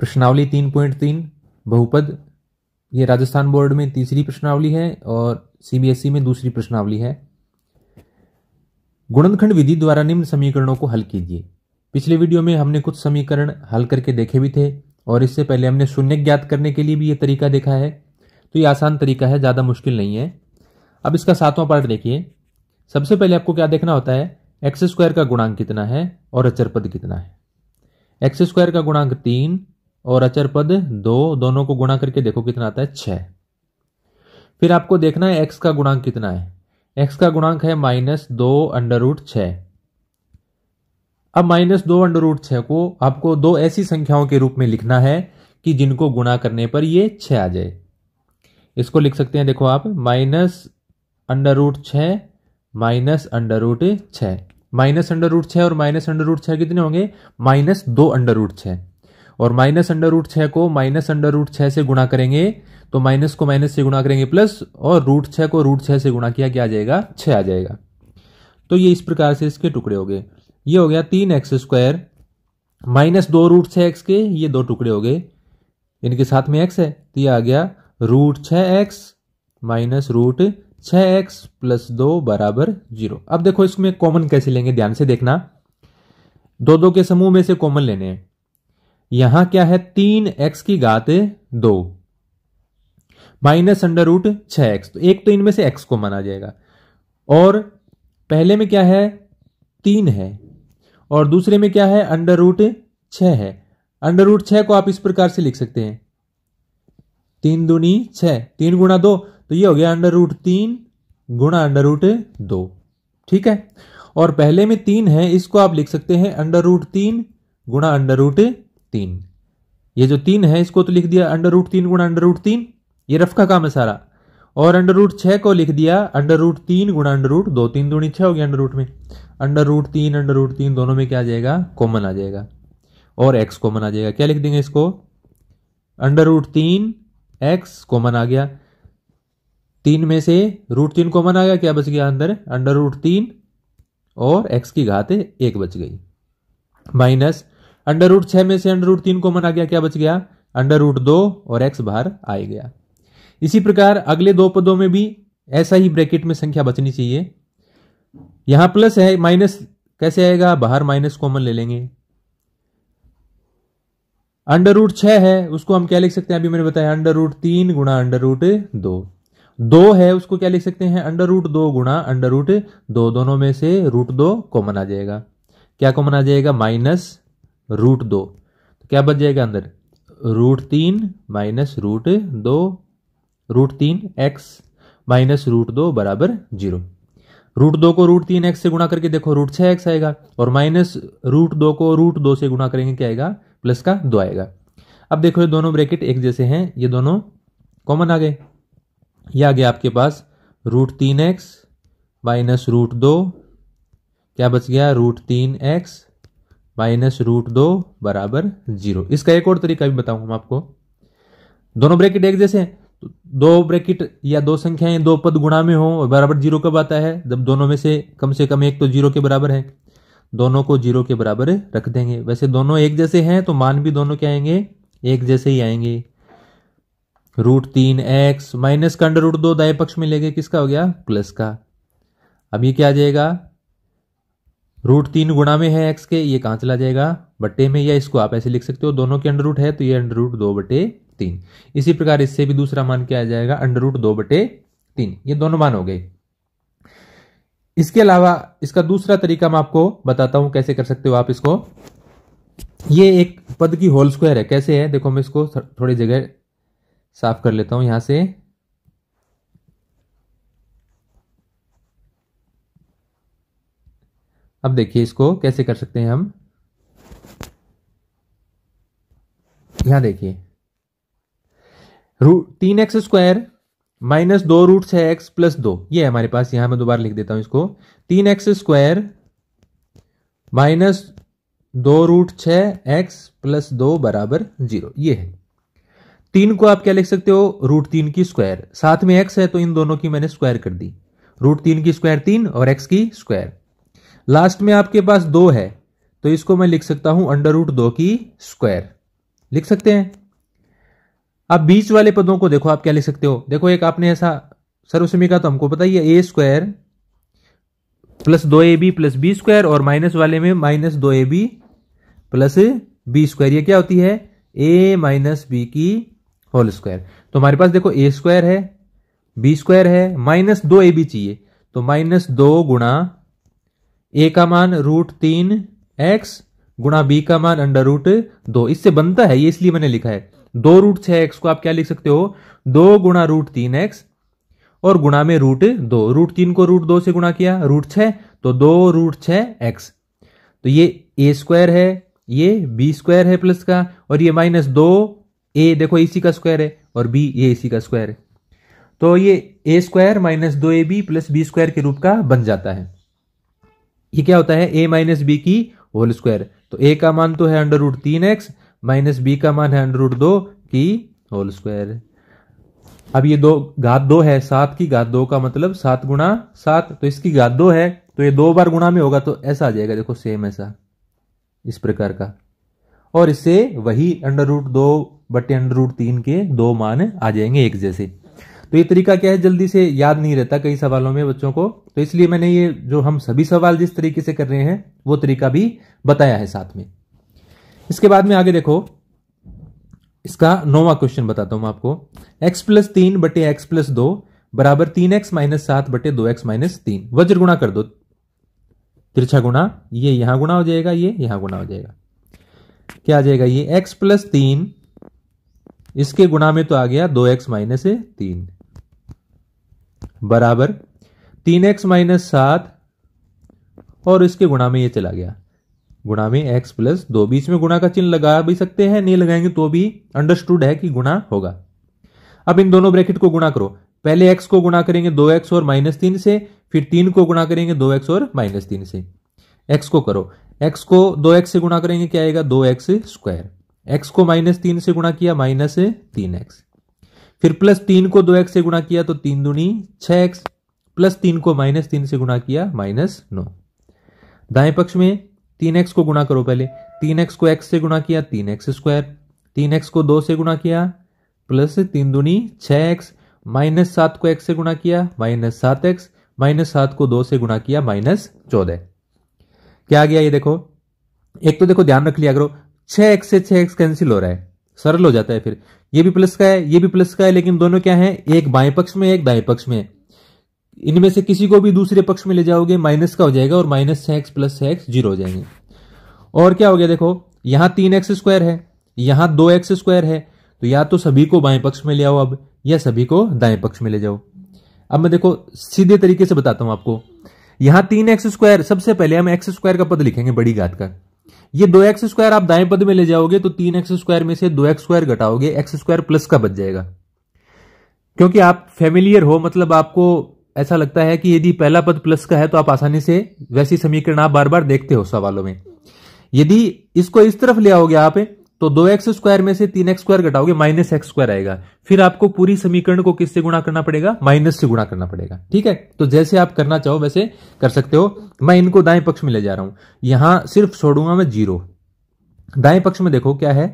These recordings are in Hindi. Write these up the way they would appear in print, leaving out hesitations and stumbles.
प्रश्नावली 3.3 बहुपद, ये राजस्थान बोर्ड में तीसरी प्रश्नावली है और सीबीएसई में दूसरी प्रश्नावली है। गुणनखंड विधि द्वारा निम्न समीकरणों को हल कीजिए। पिछले वीडियो में हमने कुछ समीकरण हल करके देखे भी थे और इससे पहले हमने शून्य ज्ञात करने के लिए भी ये तरीका देखा है, तो ये आसान तरीका है, ज्यादा मुश्किल नहीं है। अब इसका 7वां पार्ट देखिए। सबसे पहले आपको क्या देखना होता है, एक्स स्क्वायर का गुणांक कितना है और अचर पद कितना है। एक्स स्क्वायर का गुणांक 3 और अचर पद 2, दोनों को गुणा करके देखो कितना आता है, 6। फिर आपको देखना है एक्स का गुणांक कितना है। एक्स का गुणांक है -2√6। अब -2√6 को आपको दो ऐसी संख्याओं के रूप में लिखना है कि जिनको गुणा करने पर ये 6 आ जाए। इसको लिख सकते हैं, देखो आप, -√6 -√6। -√6 और -√6 कितने होंगे, -2√6। और -√6 को -√6 से गुणा करेंगे तो माइनस को माइनस से गुणा करेंगे प्लस, और √6 को √6 से गुणा किया क्या आ जाएगा, 6 आ जाएगा। तो ये इस प्रकार से इसके टुकड़े हो गए। ये हो गया 3x स्क्वायर -2√6x के ये दो टुकड़े हो गए, इनके साथ में x है तो ये आ गया √6x -√6x + 2 = 0। अब देखो इसमें कॉमन कैसे लेंगे, ध्यान से देखना। दो के समूह में से कॉमन लेने हैं। यहां क्या है, 3x⁻2 -√6x, तो एक तो इनमें से x कॉमन आ जाएगा। और पहले में क्या है, 3 है और दूसरे में क्या है, √6 है। √6 को आप इस प्रकार से लिख सकते हैं, 3 दूनी 6, 3 गुणा 2, तो ये हो गया √3 गुणा √2। ठीक है। और पहले में 3 है, इसको आप लिख सकते हैं √3 गुणा √3। ये जो 3 है इसको तो लिख दिया √3 गुणा √3, ये रफ का काम है सारा। और √6 को लिख दिया √3 गुणा √2, 3 दूनी 6 हो गया √ में। √3 दोनों में क्या आ जाएगा, कॉमन आ जाएगा और x कॉमन आ जाएगा। क्या लिख देंगे इसको, √3x कॉमन आ गया। 3 में से √3 कॉमन आ गया, क्या बच गया अंदर, √3 और x की घात 1 बच गई। माइनस √6 में से √3 कॉमन आ गया, क्या बच गया, √2 और x बाहर आ गया। इसी प्रकार अगले दो पदों में भी ऐसा ही ब्रैकेट में संख्या बचनी चाहिए। यहां प्लस है, माइनस कैसे आएगा, बाहर माइनस कॉमन ले लेंगे। √6 है उसको हम क्या लिख सकते हैं, अभी मैंने बताया √3 गुणा √2। 2 है उसको क्या लिख सकते हैं, √2 गुणा √2, दोनों में से √2 कॉमन आ जाएगा। क्या कॉमन आ जाएगा, -√2, तो क्या बच जाएगा अंदर, √3 -√2, √3x -√2 = 0। √2 को √3x से गुणा करके देखो √6x आएगा, और -√2 को √2 से गुणा करेंगे क्या आएगा, प्लस का 2 आएगा। अब देखो ये दोनों ब्रैकेट एक जैसे हैं, ये दोनों कॉमन आ गए। ये आ गया आपके पास √3x -√2, क्या बच गया, √3x -√2 = 0। इसका एक और तरीका भी बताऊंगा मैं आपको। दोनों ब्रैकेट एक जैसे हैं, तो दो ब्रैकेट या दो संख्याएं दो पद गुणा में हो और बराबर 0 कब आता है, जब दोनों में से कम एक तो 0 के बराबर है। दोनों को 0 के बराबर रख देंगे। वैसे दोनों एक जैसे हैं तो मान भी दोनों क्या आएंगे, एक जैसे ही आएंगे। √3x माइनस का √2 दाएं पक्ष में लेंगे, किसका हो गया, प्लस का। अब ये क्या आ जाएगा, √3 गुणा में है x के, ये कहां चला जाएगा, बट्टे में, या इसको आप ऐसे लिख सकते हो, दोनों के अंडर है तो ये √2/3। इसी प्रकार इससे भी दूसरा मान क्या आ जाएगा, √2/3। ये दोनों मान हो गए। इसके अलावा इसका दूसरा तरीका मैं आपको बताता हूं कैसे कर सकते हो आप इसको। ये एक पद की होल स्क्वायर है, कैसे है देखो, मैं इसको थोड़ी जगह साफ कर लेता हूं यहां से। अब देखिए इसको कैसे कर सकते हैं हम। यहां देखिए 3x स्क्वायर -2√6x + 2, ये है हमारे पास। यहां मैं दोबारा लिख देता हूं इसको, 3x स्क्वायर -2√6x + 2 = 0। ये है। 3 को आप क्या लिख सकते हो, √3 की स्क्वायर, साथ में x है तो इन दोनों की मैंने स्क्वायर कर दी। √3 की स्क्वायर 3 और x की स्क्वायर। लास्ट में आपके पास 2 है तो इसको मैं लिख सकता हूं √2 की स्क्वायर। लिख सकते हैं। अब बीच वाले पदों को देखो आप क्या लिख सकते हो। देखो एक आपने ऐसा सर्वसमीका तो हमको पता ही है, a square plus 2ab plus b square, और माइनस वाले में minus 2ab plus b square. ये क्या होती है, a माइनस बी की होल स्क्वायर। तो हमारे पास देखो ए स्क्वायर है, बी स्क्वायर है, माइनस 2ab चाहिए, तो माइनस 2 गुणा ए का मान √3x गुणा बी का मान √2। इससे बनता है ये, इसलिए मैंने लिखा है 2√6x को आप क्या लिख सकते हो, 2 गुणा √3x और गुणा में √2। √3 को √2 से गुणा किया √6, तो 2√6x। तो ये ए स्क्वायर है, ये बी स्क्वायर है प्लस का, और ये माइनस 2a देखो इसी का स्क्वायर है, और b ये इसी का स्क्वायर है। तो ये a square minus 2ab plus b square के रूप का बन जाता है। ये क्या होता है, a माइनस बी की होल स्क्वायर। तो a का मान तो है √3x माइनस बी का मान है √2 की होल स्क्वायर। अब ये घात 2 है, 7 की घात 2 का मतलब 7 गुणा 7, तो इसकी घात 2 है, तो ये 2 बार गुणा में होगा, तो ऐसा आ जाएगा देखो सेम ऐसा इस प्रकार का। और इससे वही √2 बटे √3 के 2 मान आ जाएंगे एक जैसे। तो ये तरीका क्या है, जल्दी से याद नहीं रहता कई सवालों में बच्चों को, तो इसलिए मैंने ये जो हम सभी सवाल जिस तरीके से कर रहे हैं वो तरीका भी बताया है साथ में। इसके बाद में आगे देखो, इसका 9वां क्वेश्चन बताता हूं मैं आपको। x प्लस 3 बटे x प्लस 2 बराबर 3x माइनस 7 बटे 2x माइनस 3। वज्र गुणा कर दो, तिरछा गुणा, ये यहां गुणा हो जाएगा, ये यहां गुणा हो जाएगा। क्या आ जाएगा, ये x प्लस 3 इसके गुणा में तो आ गया 2x माइनस 3 बराबर 3x माइनस 7, और इसके गुणा में ये चला गया, गुणा में x प्लस 2। बीच में गुणा का चिन्ह लगा भी सकते हैं, नहीं लगाएंगे तो भी अंडरस्टूड है कि गुणा होगा। अब इन दोनों ब्रैकेट को गुणा करो। पहले x को गुणा करेंगे 2x और माइनस 3 से, फिर 3 को गुणा करेंगे 2x और माइनस 3 से। x को करो, x को 2x से गुणा करेंगे क्या आएगा, 2x स्क्वायर। x को माइनस 3 से गुणा किया माइनस 3x, फिर प्लस 3 को 2x से गुणा किया तो 3 दूनी 6x, प्लस 3 को माइनस 3 से गुणा किया माइनस 9। दाएं पक्ष में 3x को गुणा करो, पहले 3x को x से गुणा किया 3x स्क्वायर, 3x को 2 से गुणा किया प्लस 3 दूनी 6x, माइनस 7 को x से गुणा किया माइनस 7x, माइनस 7 को 2 से गुणा किया माइनस 14। क्या आ गया ये देखो, एक तो देखो ध्यान रख लिया करो 6x से 6x कैंसिल हो रहा है, सरल हो जाता है। फिर ये भी प्लस का है, ये भी प्लस का है, लेकिन दोनों क्या है, एक बाएं पक्ष में एक दाएं पक्ष में। इनमें से किसी को भी दूसरे पक्ष में ले जाओगे माइनस का हो जाएगा, और माइनस 6x प्लस 6x 0 हो जाएंगे। और क्या हो गया देखो, यहां 3x स्क्वायर है, यहां 2x स्क्वायर है, तो या तो सभी को बाएं पक्ष में ले आओ अब, या सभी को दाएं पक्ष में ले जाओ। अब मैं देखो सीधे तरीके से बताता हूं आपको। यहां 3x स्क्वायर, सबसे पहले हम x स्क्वायर का पद लिखेंगे बड़ी घात का। ये 2x स्क्वायर आप दाएं पद में ले जाओगे तो 3x स्क्वायर में से 2x स्क्वायर घटाओगे, x स्क्वायर प्लस का बच जाएगा। क्योंकि आप फेमिलियर हो, मतलब आपको ऐसा लगता है कि यदि पहला पद प्लस का है तो आप आसानी से वैसी समीकरण आप बार बार देखते हो सवालों में। यदि इसको इस तरफ ले आओगे आप, तो 2x स्क्वायर में से 3x स्क्वायर घटाओगे माइनस x स्क्वायर आएगा। फिर आपको पूरी समीकरण को किससे गुणा करना पड़ेगा, माइनस से गुणा करना पड़ेगा। ठीक है, तो जैसे आप करना चाहो वैसे कर सकते हो। मैं इनको दाएं पक्ष में ले जा रहा हूं, यहां सिर्फ छोड़ूंगा मैं 0। दाएं पक्ष में देखो क्या है,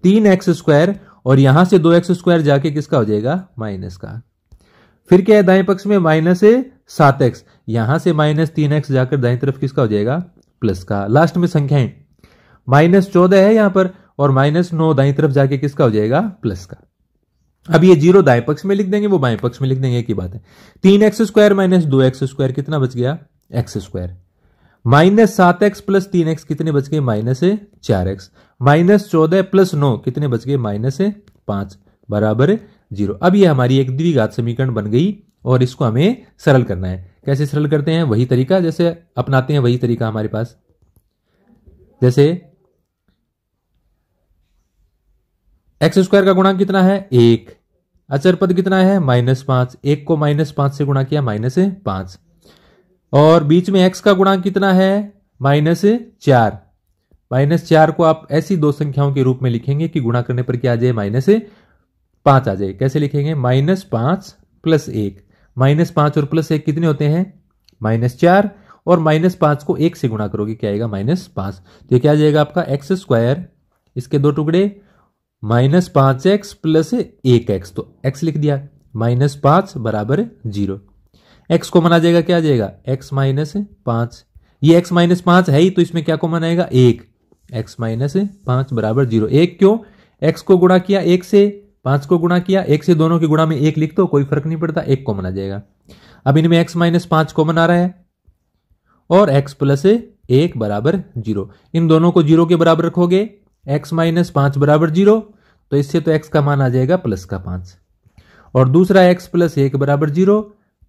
3x स्क्वायर, और यहां से 2x स्क्वायर जाके किसका हो जाएगा, माइनस का। फिर क्या है दाएं पक्ष में माइनस 7x, यहां से माइनस 3x जाकर दाएं तरफ किसका हो जाएगा, प्लस का। लास्ट में संख्याएं माइनस 14 है यहां पर, और माइनस 9 दाएं तरफ जाके किसका हो जाएगा, प्लस का। अब ये 0 दाएं पक्ष में लिख देंगे, वो बाएं पक्ष में लिख देंगे, एक ही बात है। 3x square minus 2x square कितना बच गया, x square. Minus 7x plus 3x कितने बच गए, माइनस 4x। माइनस 14 प्लस 9 कितने बच गए, माइनस 5 बराबर 0। अब ये हमारी एक द्विघात समीकरण बन गई, और इसको हमें सरल करना है। कैसे सरल करते हैं, वही तरीका जैसे अपनाते हैं, वही तरीका हमारे पास। जैसे एक्स स्क्वायर का गुणांक कितना है, 1। अचर पद कितना है, -5। 1 को -5 से गुणा किया -5, और बीच में x का गुणांक कितना है, -4। -4 को आप ऐसी दो संख्याओं के रूप में लिखेंगे कि गुणा करने पर क्या आ जाए, -5 आ जाए। कैसे लिखेंगे, -5 प्लस 1। -5 और +1 कितने होते हैं, -4, और -5 को 1 से गुणा करोगे क्या आएगा, -5। तो ये क्या आ जाएगा आपका x स्क्वायर, इसके 2 टुकड़े -5x प्लस 1x, तो x लिख दिया, -5 बराबर 0। x कॉमन आ जाएगा, क्या आ जाएगा, x -5, ये x -5 है ही, तो इसमें क्या कॉमन आएगा, 1, x -5 बराबर 0। 1 क्यों, x को गुणा किया 1 से, 5 को गुणा किया 1 से, दोनों के गुणा में 1 लिख दो, कोई फर्क नहीं पड़ता, 1 कॉमन आ जाएगा। अब इनमें x -5 कॉमन आ रहा है और x प्लस 1 बराबर 0, इन दोनों को 0 के बराबर रखोगे, x -5 बराबर 0, तो इससे तो x का मान आ जाएगा +5, और दूसरा x प्लस 1 बराबर 0,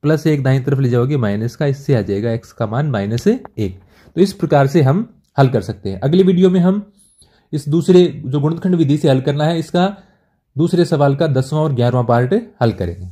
+1 दाईं तरफ ले जाओगे माइनस का, इससे आ जाएगा x का मान -1। तो इस प्रकार से हम हल कर सकते हैं। अगली वीडियो में हम इस दूसरे जो गुणनखंड विधि से हल करना है, इसका दूसरे सवाल का 10वां और 11वां पार्ट हल करेंगे।